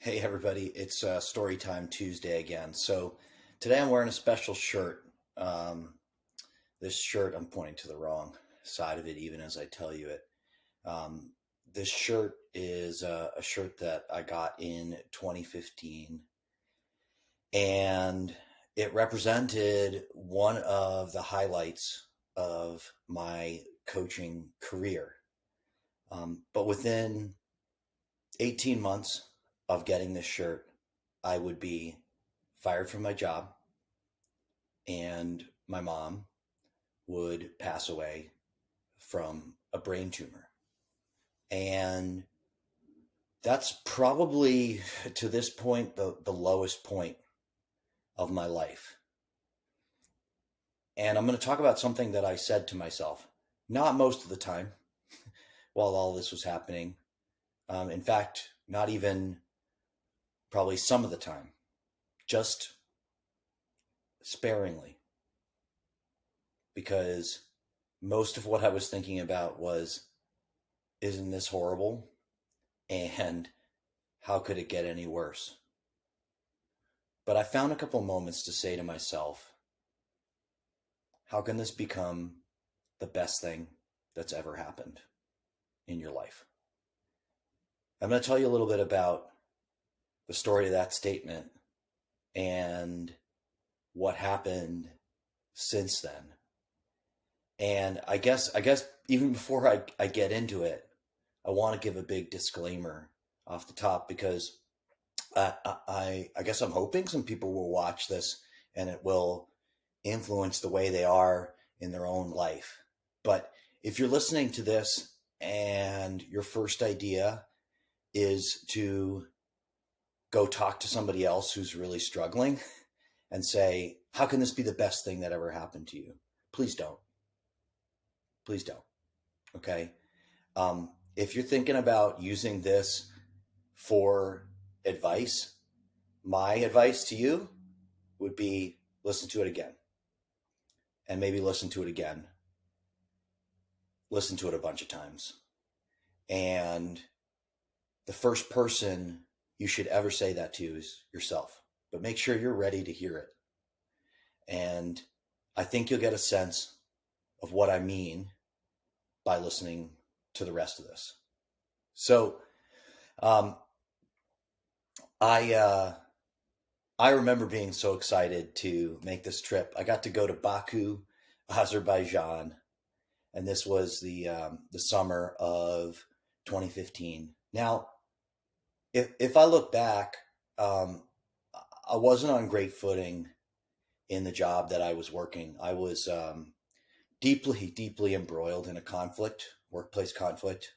Hey everybody, it's Storytime Tuesday again. So today I'm wearing a special shirt. Um, this shirt, I'm pointing to the wrong side of it even as I tell you it. Um, this shirt is a shirt that I got in 2015, and it represented one of the highlights of my coaching career. But within 18 months of getting this shirt, I would be fired from my job, and my mom would pass away from a brain tumor. And that's probably to this point the lowest point of my life. And I'm going to talk about something that I said to myself, not most of the time while all this was happening. In fact, not even probably some of the time, just sparingly, because most of what I was thinking about was, isn't this horrible? And how could it get any worse? But I found a couple moments to say to myself, how can this become the best thing that's ever happened in your life? I'm going to tell you a little bit about the story of that statement and what happened since then. And I guess even before I get into it, I want to give a big disclaimer off the top because I guess I'm hoping some people will watch this and it will influence the way they are in their own life. But if you're listening to this and your first idea is to go talk to somebody else who's really struggling and say, how can this be the best thing that ever happened to you? Please don't. Please don't. Okay. If you're thinking about using this for advice, my advice to you would be listen to it again, and maybe listen to it again, listen to it a bunch of times. And the first person you should ever say that to is yourself. But make sure you're ready to hear it. And I think you'll get a sense of what I mean by listening to the rest of this. So, um, I I remember being so excited to make this trip. I got to go to Baku, Azerbaijan, and this was the summer of 2015. Now, if I look back, um, I wasn't on great footing in the job that I was working. I was deeply, deeply embroiled in a conflict, workplace conflict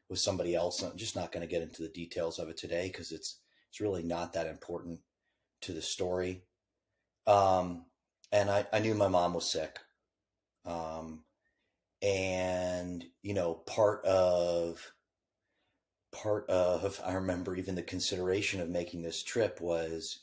with somebody else. I'm just not going to get into the details of it today because it's really not that important to the story. Um, and I knew my mom was sick. Um, and part of I remember even the consideration of making this trip was,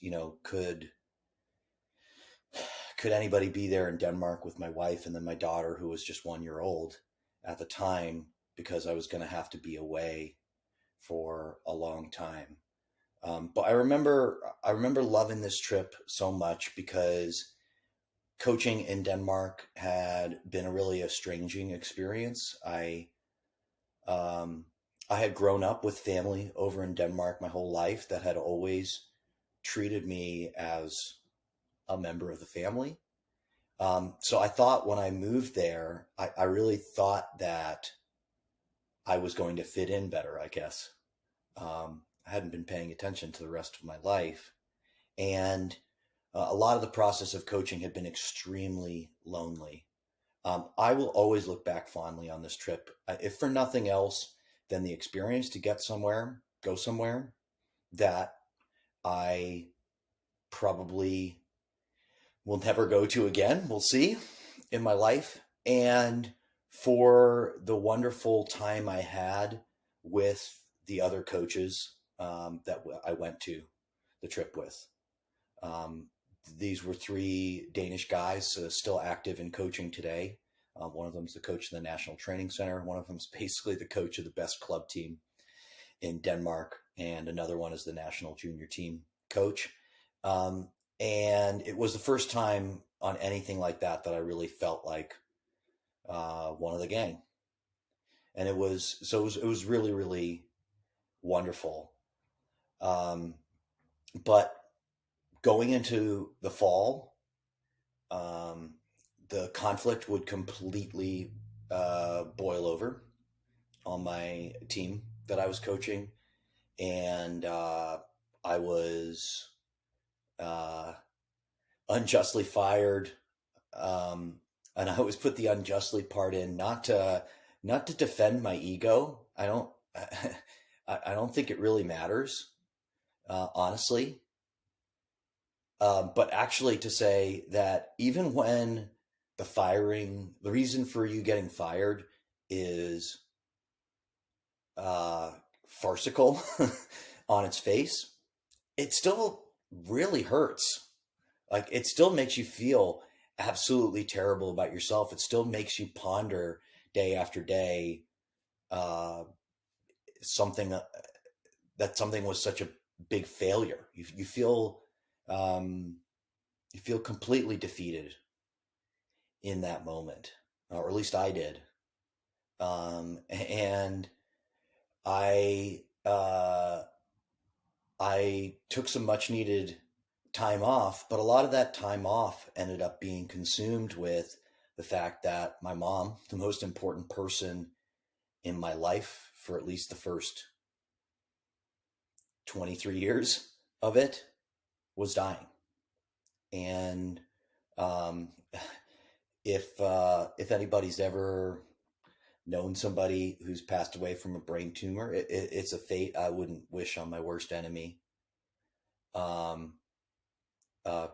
could anybody be there in Denmark with my wife and then my daughter, who was just 1 year old at the time, because I was going to have to be away for a long time. But I remember loving this trip so much because coaching in Denmark had been a really estranging experience. Um, I had grown up with family over in Denmark my whole life that had always treated me as a member of the family. So I thought when I moved there, I really thought that I was going to fit in better, I guess. I hadn't been paying attention to the rest of my life. And a lot of the process of coaching had been extremely lonely. I will always look back fondly on this trip, if for nothing else than the experience to get somewhere, go somewhere that I probably will never go to again. We'll see in my life. And for the wonderful time I had with the other coaches that I went to the trip with. Um, these were three Danish guys still active in coaching today. One of them is the coach of the National Training Center. One of them is basically the coach of the best club team in Denmark, and another one as the national junior team coach. Um, and it was the first time on anything like that that I really felt like one of the gang. And it was really, really wonderful. Um, but going into the fall, um, the conflict would completely boil over on my team that I was coaching, and I was uh, unjustly fired. Um, and I always put the unjustly part in, not to defend my ego. I don't I don't think it really matters, honestly. But actually, to say that even when the reason for you getting fired is uh, farcical on its face, it still really hurts. Like, it still makes you feel absolutely terrible about yourself. It still makes you ponder day after day uh, something that something was such a big failure. Um, you feel completely defeated in that moment, or at least I did. And I I took some much needed time off, but a lot of that time off ended up being consumed with the fact that my mom, the most important person in my life for at least the first 23 years of it, was dying. And um, if anybody's ever known somebody who's passed away from a brain tumor, it's a fate I wouldn't wish on my worst enemy. Um,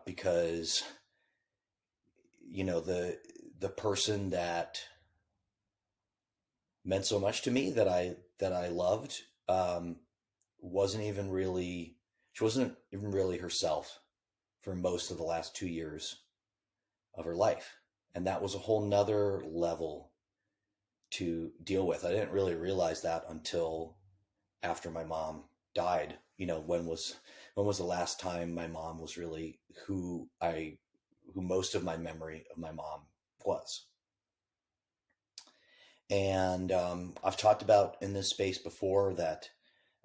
because the person that meant so much to me, that I loved, wasn't even really she wasn't even really herself for most of the last 2 years of her life. And that was a whole nother level to deal with. I didn't really realize that until after my mom died. When was the last time my mom was really who most of my memory of my mom was. And I've talked about in this space before that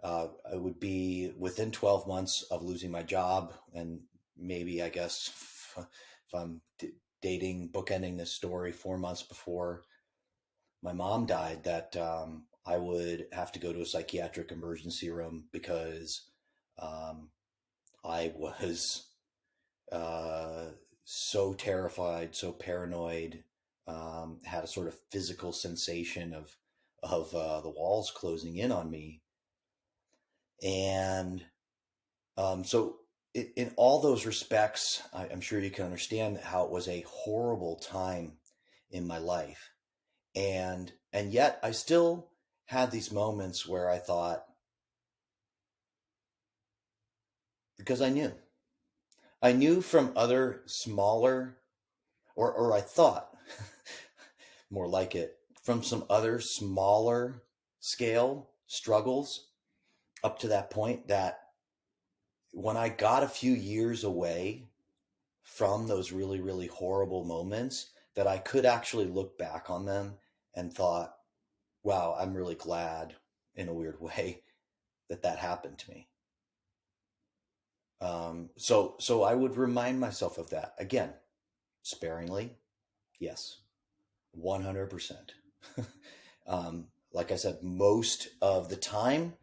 I would be within 12 months of losing my job, and maybe, I guess, if I'm dating, bookending this story, 4 months before my mom died, that I would have to go to a psychiatric emergency room because um, I was uh, so terrified, so paranoid, had a sort of physical sensation of the walls closing in on me. And so in all those respects, I'm sure you can understand how it was a horrible time in my life. And yet I still had these moments where I thought, because I knew from other smaller, or I thought more like it, from some other smaller scale struggles up to that point, that when I got a few years away from those really, really horrible moments, that I could actually look back on them and thought, wow, I'm really glad in a weird way that that happened to me. So I would remind myself of that again, sparingly, yes, 100%. Like I said, most of the time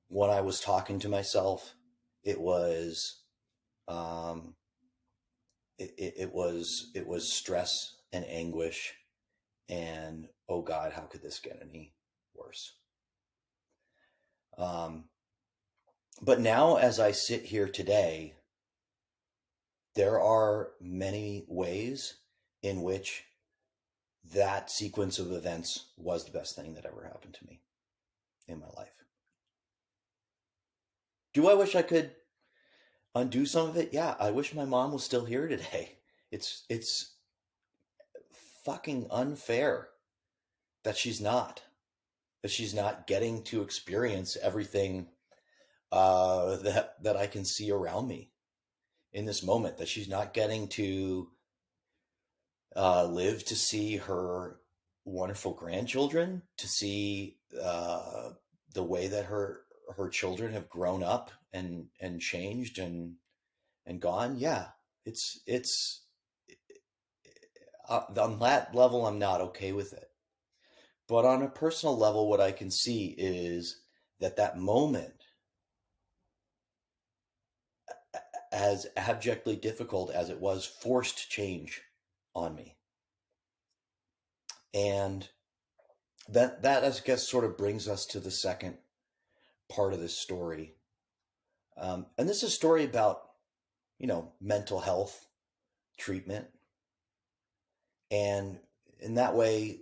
when I was talking to myself, it was um, it was stress and anguish, and oh God, how could this get any worse? Um, but now, as I sit here today, there are many ways in which that sequence of events was the best thing that ever happened to me in my life. Do I wish I could undo some of it? Yeah, I wish my mom was still here today. It's fucking unfair that she's not. that she's not getting to experience everything that I can see around me in this moment, that she's not getting to live to see her wonderful grandchildren, to see the way that her children have grown up and changed and gone. Yeah, it's on that level, I'm not okay with it. But on a personal level, what I can see is that that moment, as abjectly difficult as it was, forced change on me. And that I guess sort of brings us to the second part of this story. And this is a story about, mental health treatment. And in that way,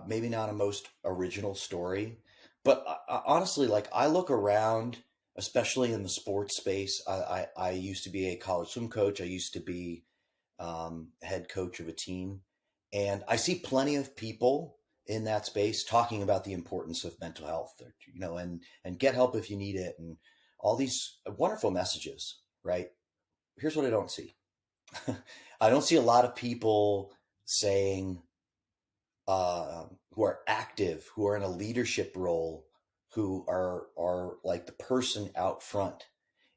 maybe not a most original story, but honestly, like I look around, especially in the sports space. I used to be a college swim coach. I used to be head coach of a team. And I see plenty of people in that space talking about the importance of mental health, and get help if you need it, and all these wonderful messages, right? Here's what I don't see. I don't see a lot of people saying, who are active, who are in a leadership role, who are like the person out front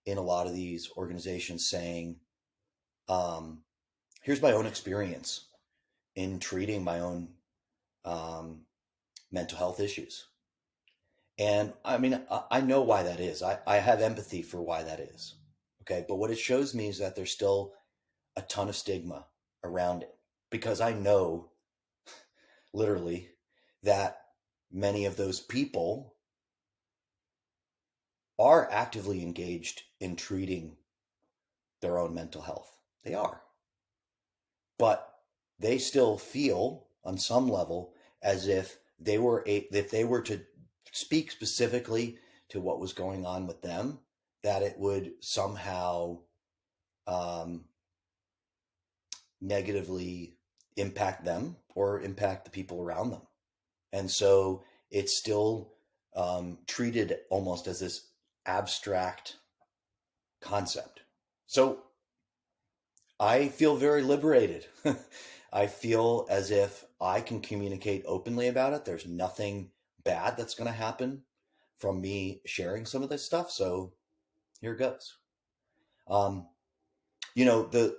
in a lot of these organizations saying, um, here's my own experience in treating my own um, mental health issues. And I mean, I know why that is. I have empathy for why that is. Okay. But what it shows me is that there's still a ton of stigma around it, because I know literally that many of those people are actively engaged in treating their own mental health. They are. But they still feel on some level as if if they were to speak specifically to what was going on with them, that it would somehow um, negatively impact them or impact the people around them. And so it's still treated almost as this abstract concept. So I feel very liberated. I feel as if I can communicate openly about it. There's nothing bad that's going to happen from me sharing some of this stuff. So here goes. Um, the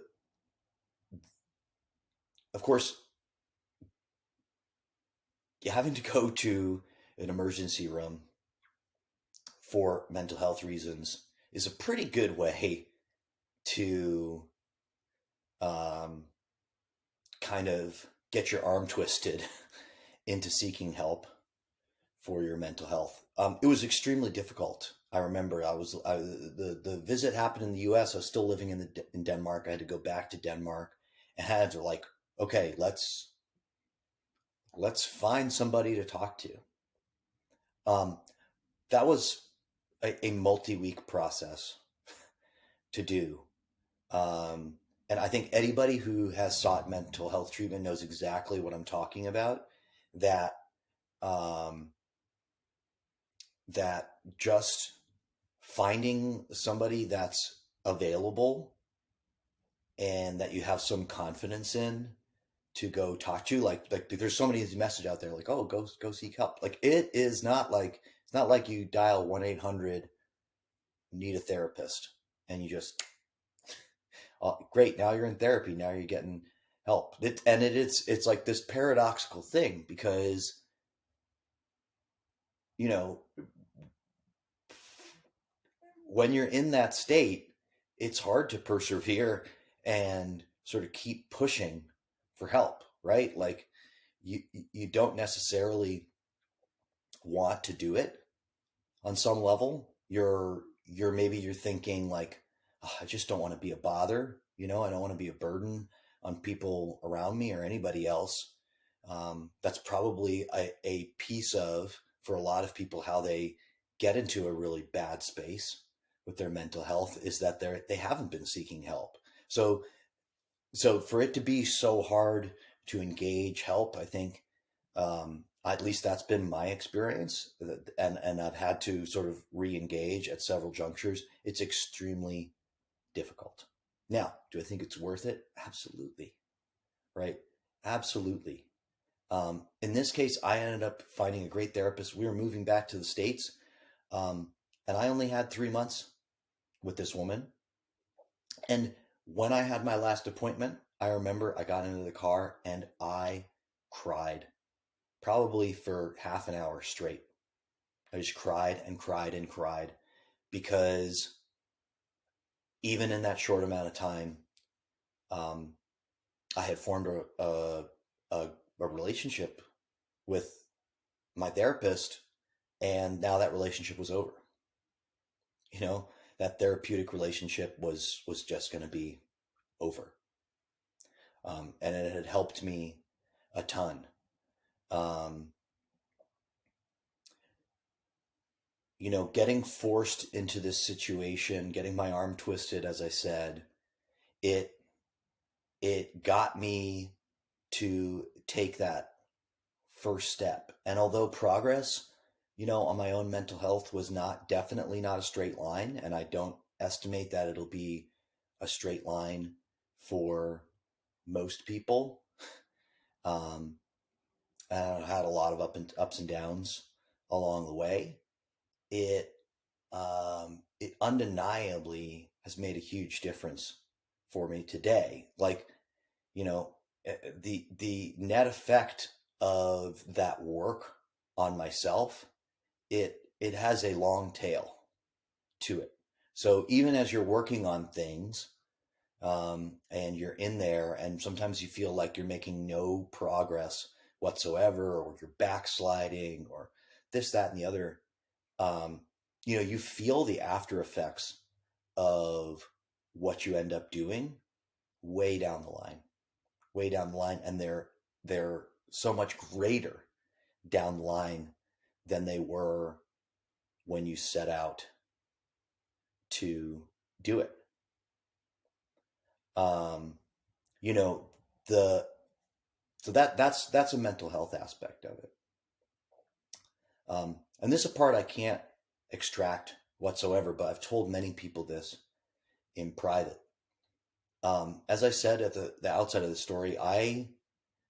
of course, having to go to an emergency room for mental health reasons is a pretty good way to um, kind of get your arm twisted into seeking help for your mental health. It was extremely difficult. I remember the visit happened in the U.S. I was still living in Denmark. I had to go back to Denmark and had to, like, okay, let's find somebody to talk to. Um, that was a multi-week process to do. Um, and I think anybody who has sought mental health treatment knows exactly what I'm talking about. That um, that just finding somebody that's available and that you have some confidence in to go talk to, like there's so many messages out there like, oh, go seek help. Like, it is not like, it's not like you dial 1-800 need a therapist and you just, oh, great, now you're in therapy, now you're getting help. It's like this paradoxical thing, because you know when you're in that state, it's hard to persevere and sort of keep pushing for help, right? Like, you don't necessarily want to do it on some level. You're thinking like, oh, I just don't want to be a bother, I don't want to be a burden on people around me or anybody else. That's probably a piece of, for a lot of people, how they get into a really bad space with their mental health, is that they haven't been seeking help. So for it to be so hard to engage help, I think At least that's been my experience, and I've had to sort of re-engage at several junctures. It's extremely difficult. Now, do I think it's worth it? Absolutely. Right? Absolutely. In this case, I ended up finding a great therapist. We were moving back to the States, um, and I only had 3 months with this woman. And when I had my last appointment, I remember I got into the car and I cried, probably for half an hour straight. I just cried and cried and cried because even in that short amount of time, um, I had formed a, a relationship with my therapist, and now that relationship was over. You know, that therapeutic relationship was just going to be over, and it had helped me a ton. Um, getting forced into this situation, getting my arm twisted, as I said, it it got me to take that first step. And although progress, on my own mental health was definitely not a straight line, and I don't estimate that it'll be a straight line for most people. Um, and I had a lot of ups and downs along the way. It undeniably has made a huge difference for me today. Like, you know, the net effect of that work on myself, it has a long tail to it. So even as you're working on things, and you're in there, and sometimes you feel like you're making no progress whatsoever, or you're backsliding, or this, that, and the other. Um, you feel the after effects of what you end up doing way down the line, way down the line, and they're so much greater down the line than they were when you set out to do it. Um, you know, the so that's a mental health aspect of it. And this apart I can't extract whatsoever, but I've told many people this in private. As I said at the outside of the story, I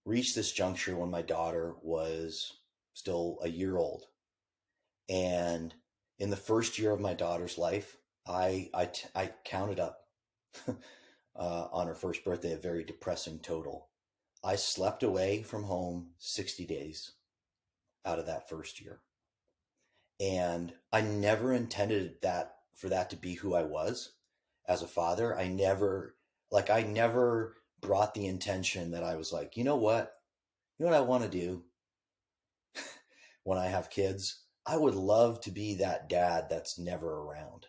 reached this juncture when my daughter was still a year old. And in the first year of my daughter's life, I counted up on her first birthday a very depressing total. I slept away from home 60 days out of that first year. And I never intended that for that to be who I was as a father. I never brought the intention that I was like, you know what I want to do when I have kids? I would love to be that dad that's never around.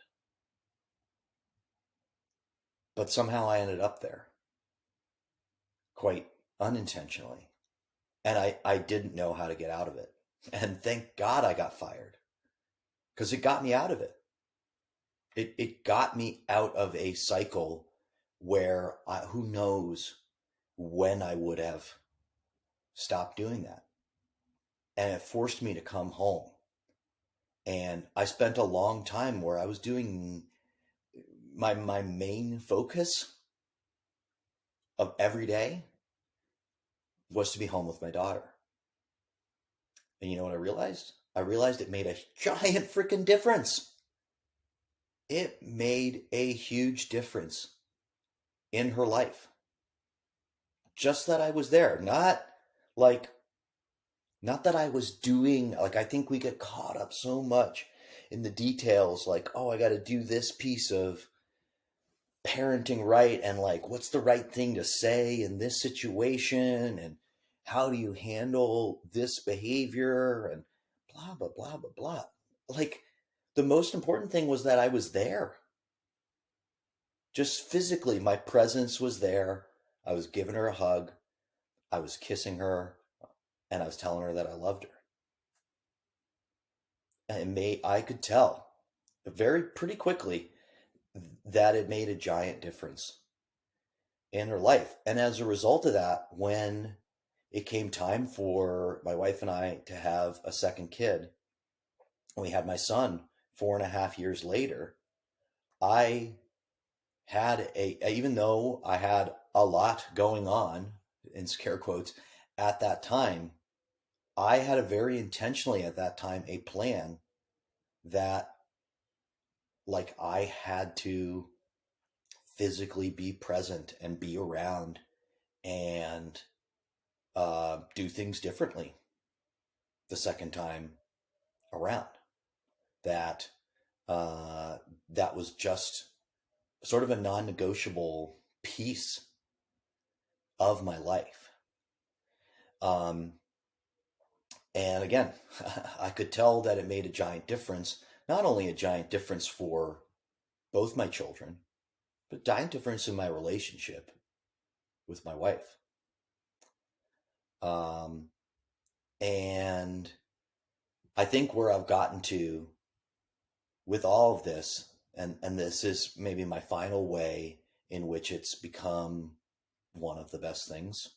But somehow I ended up there quite unintentionally. And I didn't know how to get out of it. And thank God I got fired, because it got me out of it. It got me out of a cycle where who knows when I would have stopped doing that. And it forced me to come home. And I spent a long time where I was doing my main focus of every day was to be home with my daughter. And you know what I realized? I realized it made a giant freaking difference. It made a huge difference in her life. Just that I was there, like not that I was doing, like, I think we get caught up so much in the details, like, oh, I got to do this piece of parenting right, and like, what's the right thing to say in this situation, and how do you handle this behavior, and blah, blah, blah, blah, blah. Like, the most important thing was that I was there. Just physically, my presence was there. I was giving her a hug. I was kissing her, and I was telling her that I loved her. And I could tell pretty quickly that it made a giant difference in her life. And as a result of that, when it came time for my wife and I to have a second kid. We had my son 4.5 years later. I had even though I had a lot going on, in scare quotes, at that time, I had a very intentionally at that time a plan that, like, I had to physically be present and be around and do things differently the second time around. That that was just sort of a non-negotiable piece of my life. Um, and again, I could tell that it made a giant difference. Not only a giant difference for both my children, but a giant difference in my relationship with my wife. Um, and I think where I've gotten to with all of this, and this is maybe my final way in which it's become one of the best things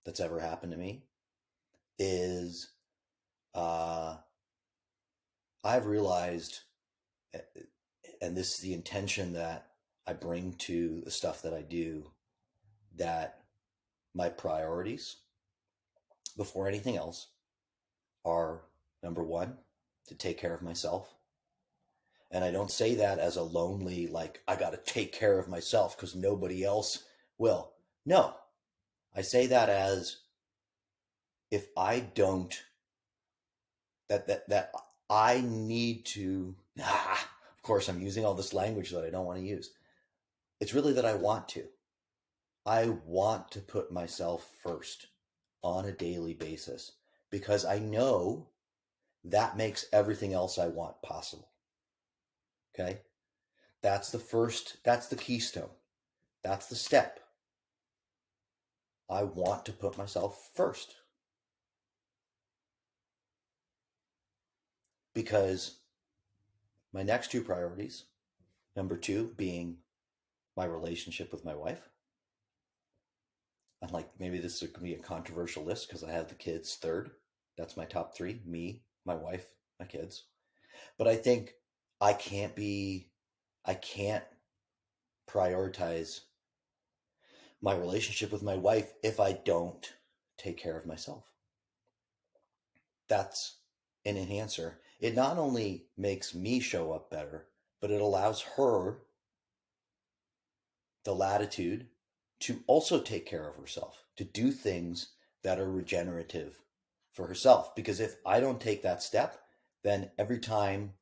that's ever happened to me, is uh, I've realized, and this is the intention that I bring to the stuff that I do, that my priorities before anything else are, number one, to take care of myself. And I don't say that as a lonely, like, I got to take care of myself because nobody else will. No, I say that as, if I don't, that I need to, of course, I'm using all this language that I don't want to use. It's really that I want to. I want to put myself first on a daily basis because I know that makes everything else I want possible. Okay? That's the first, that's the keystone. That's the step. I want to put myself first because my next two priorities, number two being my relationship with my wife. And like, maybe this is going to be a controversial list because I have the kids third. That's my top three: me, my wife, my kids. But I think I can't be, I can't prioritize my relationship with my wife if I don't take care of myself. That's an enhancer. It not only makes me show up better, but it allows her the latitude to also take care of herself, to do things that are regenerative for herself. Because if I don't take that step, then every time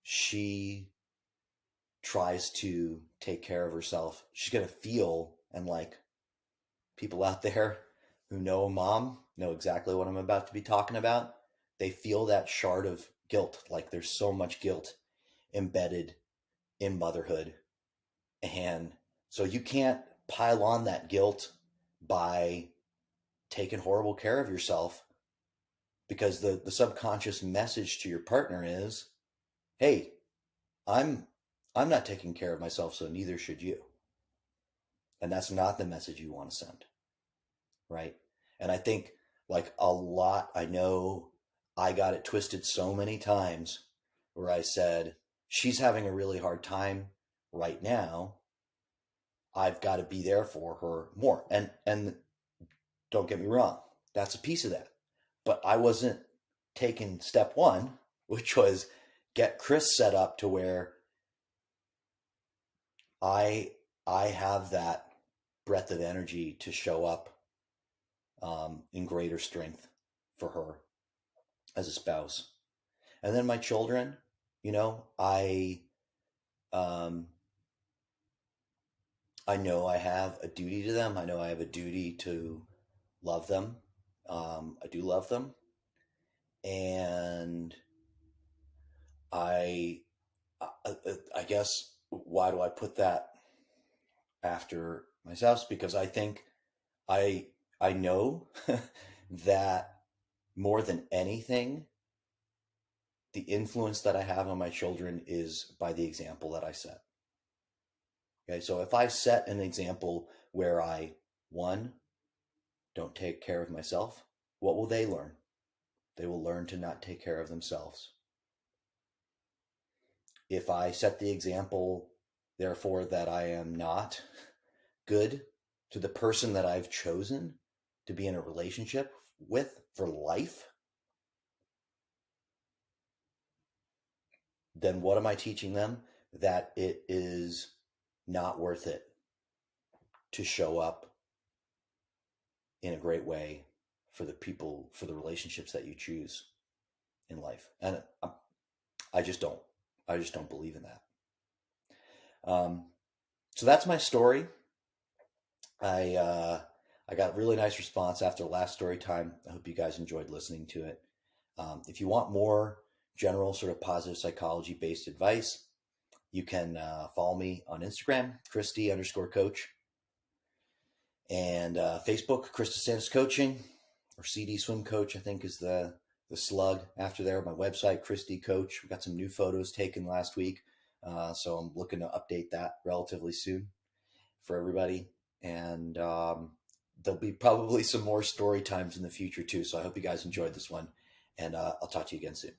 she tries to take care of herself, she's going to feel, and like, people out there who know a mom know exactly what I'm about to be talking about. They feel that shard of guilt. Like, there's so much guilt embedded in motherhood. And so you can't pile on that guilt by taking horrible care of yourself, because the subconscious message to your partner is, hey, I'm I'm not taking care of myself, so neither should you. And that's not the message you want to send, right? And I think, like, a lot, I know I got it twisted so many times where I said, she's having a really hard time right now. I've got to be there for her more. And don't get me wrong, that's a piece of that. But I wasn't taking step one, which was get Chris set up to where I I have that breadth of energy to show up in greater strength for her as a spouse. And then my children, you know, um, I know I have a duty to them. I know I have a duty to love them. I do love them, and I, I guess, why do I put that after my spouse? Because I think I I know that more than anything, the influence that I have on my children is by the example that I set. Okay, so if I set an example where I, one, don't take care of myself, what will they learn? They will learn to not take care of themselves. If I set the example, therefore, that I am not good to the person that I've chosen to be in a relationship with for life, then what am I teaching them? That it is not worth it to show up in a great way for the people, for the relationships that you choose in life. And I just don't. I just don't believe in that. So that's my story. I got a really nice response after last story time. I hope you guys enjoyed listening to it. If you want more general sort of positive psychology based advice, you can follow me on Instagram, Christy_coach, and Facebook, Chris DeSantis Coaching, or CD Swim Coach, I think is the slug after there. My website, Christy Coach. We got some new photos taken last week, so I'm looking to update that relatively soon for everybody. And there'll be probably some more story times in the future too. So I hope you guys enjoyed this one, and I'll talk to you again soon.